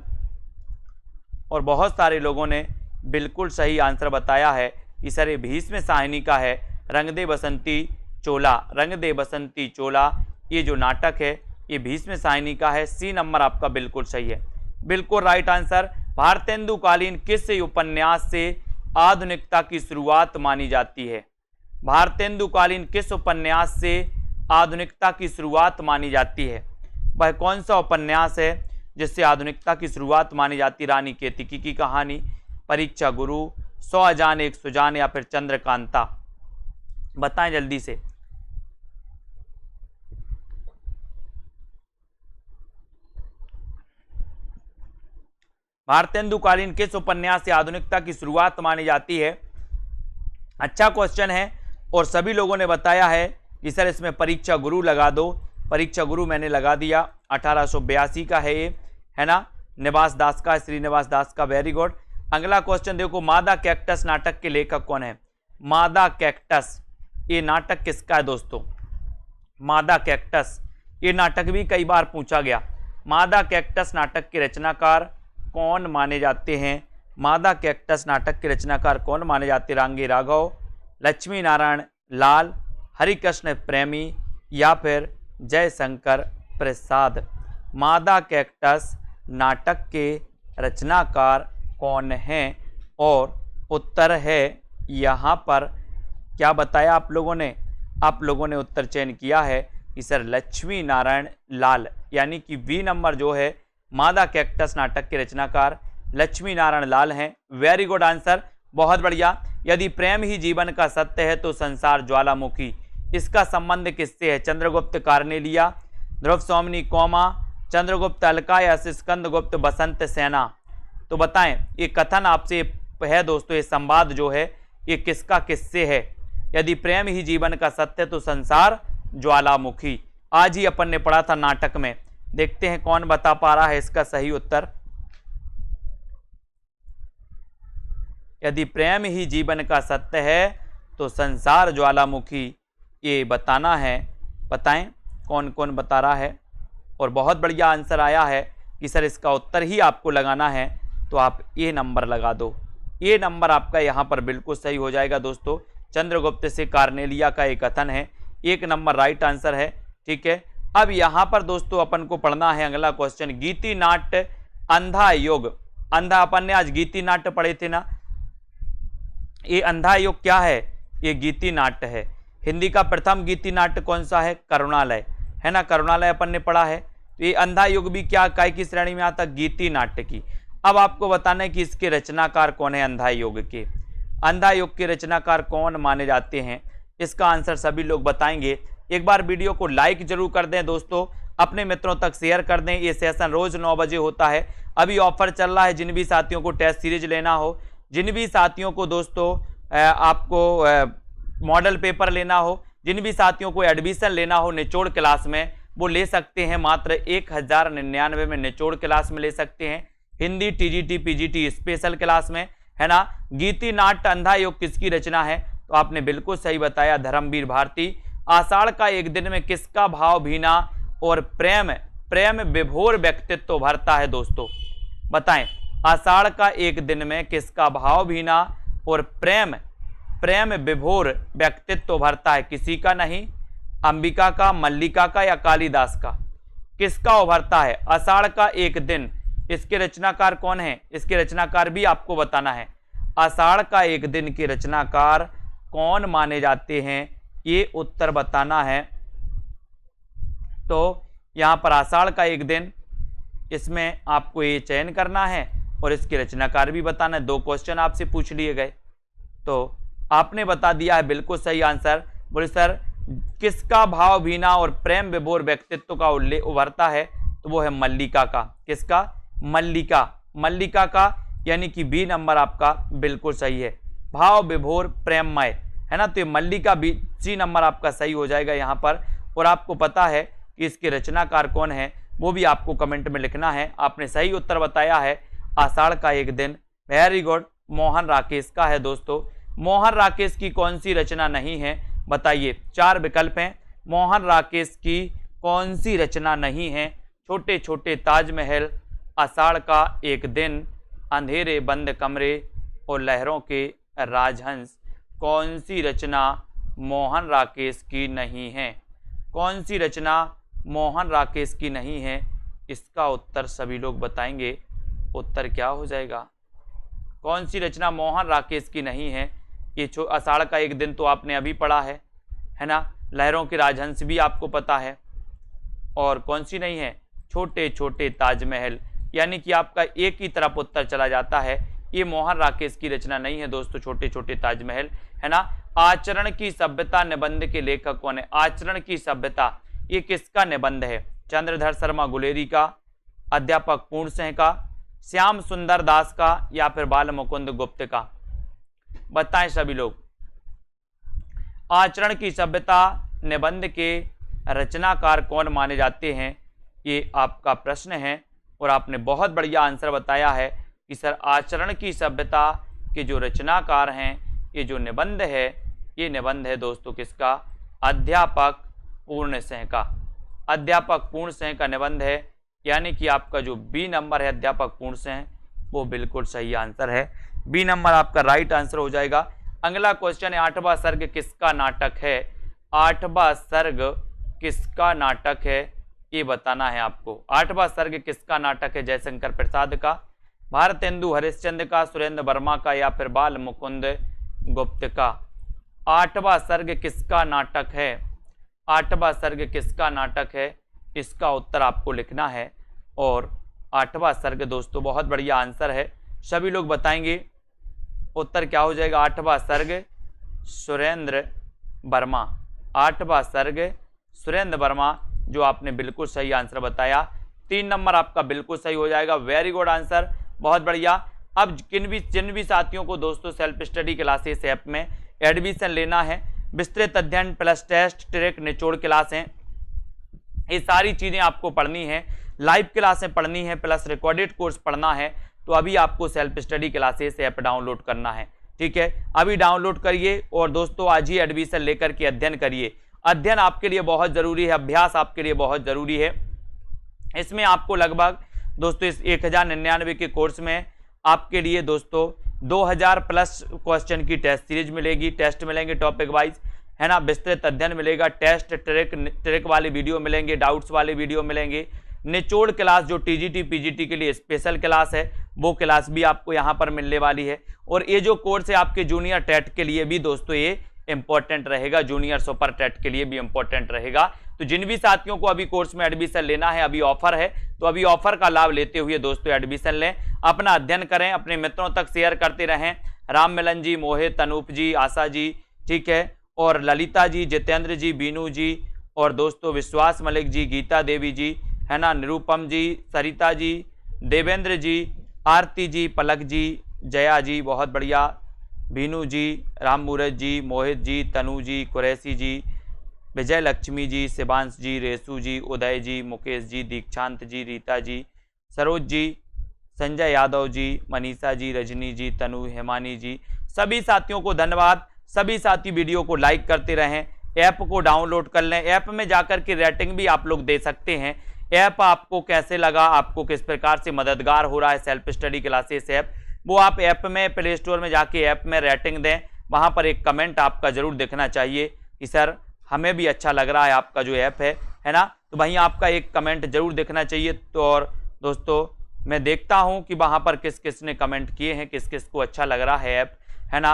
और बहुत सारे लोगों ने बिल्कुल सही आंसर बताया है कि सर ये भीष्म साहनी का है, रंग दे बसंती चोला। रंग दे बसंती चोला ये जो नाटक है ये भीष्म साहनी का है। सी नंबर आपका बिल्कुल सही है, बिल्कुल राइट आंसर। भारतेंदुकालीन किस उपन्यास से आधुनिकता की शुरुआत मानी जाती है? भारतेंदुकालीन किस उपन्यास से आधुनिकता की शुरुआत मानी जाती है? वह कौन सा उपन्यास है जिससे आधुनिकता की शुरुआत मानी जाती? रानी केतकी की कहानी, परीक्षा गुरु, 100 अजान एक सुजान या फिर चंद्रकांता? बताएं जल्दी से। भारतेंदुकालीन किस उपन्यास से आधुनिकता की शुरुआत मानी जाती है? अच्छा क्वेश्चन है और सभी लोगों ने बताया है कि सर इसमें परीक्षा गुरु लगा दो। परीक्षा गुरु मैंने लगा दिया, 1882 का है ये, है ना। निवास दास का, श्रीनिवास दास का, वेरी गुड। अगला क्वेश्चन देखो, मादा कैक्टस नाटक के लेखक कौन है? मादा कैक्टस ये नाटक किसका है दोस्तों? मादा कैक्टस ये नाटक भी कई बार पूछा गया। मादा कैक्टस नाटक के रचनाकार कौन माने जाते हैं? मादा कैक्टस नाटक के रचनाकार कौन माने जाते? रांगे राघव, लक्ष्मी नारायण लाल, हरिकृष्ण प्रेमी या फिर जयशंकर प्रसाद? मादा कैक्टस नाटक के रचनाकार कौन हैं? और उत्तर है यहाँ पर क्या बताया आप लोगों ने? आप लोगों ने उत्तर चयन किया है कि सर लक्ष्मी नारायण लाल, यानी कि बी नंबर जो है मादा कैक्टस नाटक के रचनाकार लक्ष्मी नारायण लाल हैं। वेरी गुड आंसर, बहुत बढ़िया। यदि प्रेम ही जीवन का सत्य है तो संसार ज्वालामुखी, इसका संबंध किससे है? चंद्रगुप्त कार्नेलिया, ध्रुव सोमनी कौमा, चंद्रगुप्त अलका या स्कंदगुप्त बसंत सेना? तो बताएं, ये कथन आपसे है दोस्तों, ये संवाद जो है ये किसका किससे है? यदि प्रेम ही जीवन का सत्य तो संसार ज्वालामुखी। आज ही अपन ने पढ़ा था नाटक में। देखते हैं कौन बता पा रहा है इसका सही उत्तर। यदि प्रेम ही जीवन का सत्य है तो संसार ज्वालामुखी, ये बताना है। बताएं कौन कौन बता रहा है। और बहुत बढ़िया आंसर आया है कि सर इसका उत्तर ही आपको लगाना है, तो आप ये नंबर लगा दो। ये नंबर आपका यहाँ पर बिल्कुल सही हो जाएगा दोस्तों। चंद्रगुप्त से कार्नेलिया का एक कथन है, 1 नंबर राइट आंसर है। ठीक है, अब यहाँ पर दोस्तों अपन को पढ़ना है अगला क्वेश्चन, गीति नाट्य अंधा योग। अंधा अपन ने आज गीति नाट्य पढ़े थे ना, ये अंधा योग क्या है? ये गीति नाट्य है। हिंदी का प्रथम गीति नाट्य कौन सा है? करुणालय, है ना, करुणालय अपन ने पढ़ा है। तो ये अंधा योग भी क्या काय की श्रेणी में आता? गीति नाट्य की। अब आपको बताना है कि इसके रचनाकार कौन है अंधा योग के। अंधा योग के रचनाकार कौन माने जाते हैं? इसका आंसर सभी लोग बताएंगे। एक बार वीडियो को लाइक जरूर कर दें दोस्तों, अपने मित्रों तक शेयर कर दें। ये सेशन रोज 9 बजे होता है। अभी ऑफर चल रहा है, जिन भी साथियों को टेस्ट सीरीज लेना हो, जिन भी साथियों को दोस्तों आपको मॉडल पेपर लेना हो, जिन भी साथियों को एडमिशन लेना हो निचोड़ क्लास में, वो ले सकते हैं। मात्र 1099 में निचोड़ क्लास में ले सकते हैं। Hindi TGT PGT special class में, है ना। गीति नाट्य अंधा योग किसकी रचना है? तो आपने बिल्कुल सही बताया, धर्मवीर भारती। आषाढ़ का एक दिन में किसका भाव भीना और प्रेम विभोर व्यक्तित्व भरता है? दोस्तों बताएं, आषाढ़ का एक दिन में किसका भाव भीना और प्रेम विभोर व्यक्तित्व भरता है? किसी का नहीं, अंबिका का, मल्लिका का या कालिदास का? किसका उभरता है? आषाढ़ का एक दिन, इसके रचनाकार कौन है? इसके रचनाकार भी आपको बताना है। आषाढ़ का एक दिन के रचनाकार कौन माने जाते हैं, ये उत्तर बताना है। तो यहां पर आषाढ़ का एक दिन, इसमें आपको ये चयन करना है और इसके रचनाकार भी बताना है। 2 क्वेश्चन आपसे पूछ लिए गए, तो आपने बता दिया है बिल्कुल सही आंसर। बोले सर किसका भाव भीना और प्रेम विभोर व्यक्तित्व का उभरता है? तो वो है मल्लिका का। किसका? मल्लिका का, यानी कि बी नंबर आपका बिल्कुल सही है। भाव विभोर प्रेममय, है ना, तो ये मल्लिका बी, सी नंबर आपका सही हो जाएगा यहाँ पर। और आपको पता है कि इसके रचनाकार कौन है, वो भी आपको कमेंट में लिखना है। आपने सही उत्तर बताया है, आषाढ़ का एक दिन। वेरी गुड, मोहन राकेश का है दोस्तों। मोहन राकेश की कौन सी रचना नहीं है? बताइए, 4 विकल्प हैं। मोहन राकेश की कौन सी रचना नहीं है? छोटे छोटे ताजमहल, आषाढ़ का एक दिन, अंधेरे बंद कमरे और लहरों के राजहंस। कौन सी रचना मोहन राकेश की नहीं है? कौन सी रचना मोहन राकेश की नहीं है? इसका उत्तर सभी लोग बताएंगे। उत्तर क्या हो जाएगा? कौन सी रचना मोहन राकेश की नहीं है? ये आषाढ़ का एक दिन तो आपने अभी पढ़ा है ना। लहरों के राजहंस भी आपको पता है। और कौन सी नहीं है? छोटे छोटे ताजमहल, यानी कि आपका एक ही तरफ उत्तर चला जाता है। ये मोहन राकेश की रचना नहीं है दोस्तों, छोटे छोटे ताजमहल, है ना। आचरण की सभ्यता निबंध के लेखक कौन है? आचरण की सभ्यता, ये किसका निबंध है? चंद्रधर शर्मा गुलेरी का, अध्यापक पूर्ण सिंह का, श्याम सुंदर दास का या फिर बाल मुकुंद गुप्त का? बताएं सभी लोग। आचरण की सभ्यता निबंध के रचनाकार कौन माने जाते हैं, ये आपका प्रश्न है। और आपने बहुत बढ़िया आंसर बताया है कि सर आचरण की सभ्यता के जो रचनाकार हैं, ये जो निबंध है, ये निबंध है दोस्तों किसका? अध्यापक पूर्ण सिंह का। अध्यापक पूर्ण सिंह का निबंध है, यानी कि आपका जो बी नंबर है अध्यापक पूर्ण सिंह, वो बिल्कुल सही आंसर है। बी नंबर आपका राइट आंसर हो जाएगा। अगला क्वेश्चन है, 8वां सर्ग किसका नाटक है? 8वां सर्ग किसका नाटक है, ये बताना है आपको। 8वां सर्ग किसका नाटक है? जयशंकर प्रसाद का, भारतेंदु हरिश्चंद्र का, सुरेंद्र वर्मा का या फिर बाल मुकुंद गुप्त का? 8वां सर्ग किसका नाटक है? 8वां सर्ग किसका नाटक है? इसका उत्तर आपको लिखना है। और 8वां सर्ग दोस्तों बहुत बढ़िया आंसर है, सभी लोग बताएंगे। उत्तर क्या हो जाएगा? 8वां सर्ग सुरेंद्र वर्मा। 8वां सर्ग सुरेंद्र वर्मा, जो आपने बिल्कुल सही आंसर बताया। 3 नंबर आपका बिल्कुल सही हो जाएगा। वेरी गुड आंसर, बहुत बढ़िया। अब जिन भी साथियों को दोस्तों सेल्फ स्टडी क्लासेस ऐप में एडमिशन लेना है, विस्तृत अध्ययन प्लस टेस्ट ट्रैक निचोड़ क्लास हैं, ये सारी चीज़ें आपको पढ़नी है, लाइव क्लासें पढ़नी है प्लस रिकॉर्डेड कोर्स पढ़ना है, तो अभी आपको self study classes app download करना है। ठीक है, अभी डाउनलोड करिए और दोस्तों आज ही एडमिशन लेकर के अध्ययन करिए। अध्ययन आपके लिए बहुत ज़रूरी है, अभ्यास आपके लिए बहुत ज़रूरी है। इसमें आपको लगभग दोस्तों इस 1099 के कोर्स में आपके लिए दोस्तों 2000 प्लस क्वेश्चन की टेस्ट सीरीज मिलेगी, टेस्ट मिलेंगे टॉपिक वाइज, है ना, विस्तृत अध्ययन मिलेगा, टेस्ट ट्रैक वाले वीडियो मिलेंगे, डाउट्स वाले वीडियो मिलेंगे, निचोड़ क्लास जो टीजीटी पीजीटी के लिए स्पेशल क्लास है वो क्लास भी आपको यहाँ पर मिलने वाली है। और ये जो कोर्स है आपके जूनियर टेट के लिए भी दोस्तों ये इंपॉर्टेंट रहेगा, जूनियर सुपर टेट के लिए भी इंपॉर्टेंट रहेगा। तो जिन भी साथियों को अभी कोर्स में एडमिशन लेना है, अभी ऑफर है, तो अभी ऑफर का लाभ लेते हुए दोस्तों एडमिशन लें, अपना अध्ययन करें, अपने मित्रों तक शेयर करते रहें। राम मिलन जी, मोहित, अनूप जी, आशा जी, ठीक है, और ललिता जी, जितेंद्र जी, बीनू जी, और दोस्तों विश्वास मलिक जी, गीता देवी जी, है ना, निरूपम जी, सरिता जी, देवेंद्र जी, आरती जी, पलक जी, जया जी, बहुत बढ़िया, बीनू जी, राम मूरत जी, मोहित जी, तनु जी, कुरैसी जी, विजय लक्ष्मी जी, शिवांश जी, रेसू जी, उदय जी, मुकेश जी, दीक्षांत जी, रीता जी, सरोज जी, संजय यादव जी, मनीषा जी, रजनी जी, तनु, हेमानी जी, सभी साथियों को धन्यवाद। सभी साथी वीडियो को लाइक करते रहें, ऐप को डाउनलोड कर लें, ऐप में जाकर के रेटिंग भी आप लोग दे सकते हैं। ऐप आपको कैसे लगा, आपको किस प्रकार से मददगार हो रहा है सेल्फ स्टडी क्लासेस ऐप, वो आप ऐप में प्ले स्टोर में जाके ऐप में रेटिंग दें, वहाँ पर एक कमेंट आपका जरूर दिखना चाहिए कि सर हमें भी अच्छा लग रहा है आपका जो ऐप है ना, तो वहीं आपका एक कमेंट जरूर दिखना चाहिए। तो और दोस्तों मैं देखता हूँ कि वहाँ पर किस किस ने कमेंट किए हैं, किस किस को अच्छा लग रहा है ऐप, है ना।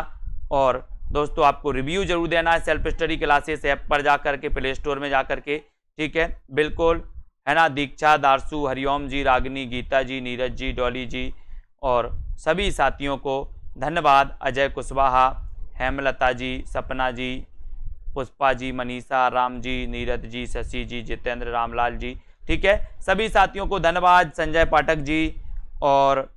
और दोस्तों आपको रिव्यू जरूर देना है सेल्फ स्टडी क्लासेस ऐप पर जाकर के, प्ले स्टोर में जाकर के, ठीक है, बिल्कुल, है ना। दीक्षा, दारसू, हरिओम जी, रागिनी, गीता जी, नीरज जी, डॉली जी, और सभी साथियों को धन्यवाद। अजय कुशवाहा, हेमलता जी, सपना जी, पुष्पा जी, मनीषा, राम जी, नीरज जी, शशि जी, जितेंद्र, रामलाल जी, ठीक है, सभी साथियों को धन्यवाद। संजय पाठक जी और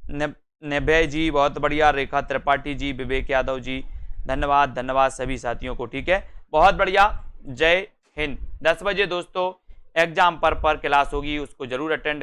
नेभय जी, बहुत बढ़िया, रेखा त्रिपाठी जी, विवेक यादव जी, धन्यवाद धन्यवाद सभी साथियों को, ठीक है, बहुत बढ़िया। जय हिंद। 10 बजे दोस्तों एग्जाम पर क्लास होगी, उसको जरूर अटेंड